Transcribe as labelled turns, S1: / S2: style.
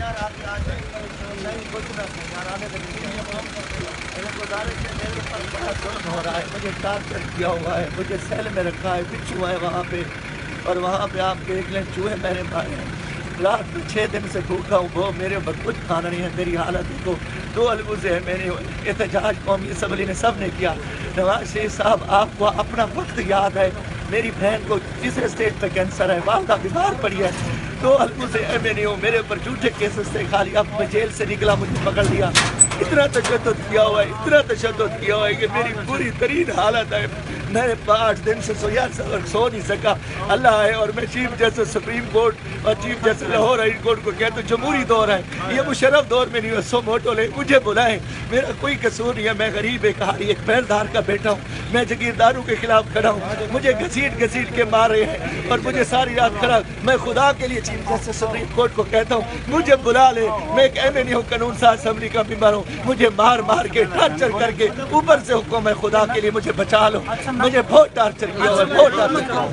S1: ہو رہا ہے، مجھے ٹارچر کیا ہوا ہے، مجھے سیل میں رکھا ہے، بچھو ہے وہاں پہ، اور وہاں پہ آپ دیکھ لیں چوہے میں نے مارے ہیں۔ رات میں 6 دن سے بھوکا ہوں، وہ میرے اوپر کچھ کھانا نہیں ہے، میری حالت دیکھو، 2 البوزے ہیں، میں نے احتجاج قومی اسمبلی نے سب نے کیا۔ نواز شریف صاحب آپ کو اپنا وقت یاد ہے، میری بہن کو تیسرے اسٹیج پہ کینسر ہے، والدہ بیمار پڑی ہے، 2 البوزے ایم این اے ہوں، میرے اوپر جھوٹے کیسز سے خالی، اب میں جیل سے نکلا مجھے پکڑ لیا۔ اتنا تشدد کیا ہوا ہے، اتنا تشدد کیا ہوا ہے کہ میری بری ترین حالت ہے، میں 8 دن سے سو نہیں سکا۔ اللہ ہے، اور میں چیف جسٹس سپریم کورٹ اور chief justice Lahore high court کو کہتا ہوں جمہوری دور ہے، یہ مشرف دور میں نہیں ہے، سو موٹو لے مجھے بلائیں، میرا کوئی قصور نہیں ہے، میں غریب ایک ایک پہردار کا بیٹا ہوں، میں جگیرداروں کے خلاف کھڑا ہوں، مجھے گھسیٹ گھسیٹ کے مار رہے ہیں اور مجھے ساری رات کھڑا، میں خدا کے لیے چیف جسٹس سپریم کورٹ کو کہتا ہوں مجھے بلا لے، میں ایک ایم این اے ہوں، قانون ساز اسمبلی کا ممبر ہوں، مجھے مار مار کے ٹارچر کر کے اوپر سے حکم ہے خدا کے لیے مجھے بچا لو، مجھے بہت ٹارچر کیا ہوا ہے، بہت ٹارچر کیا ہوا ہے۔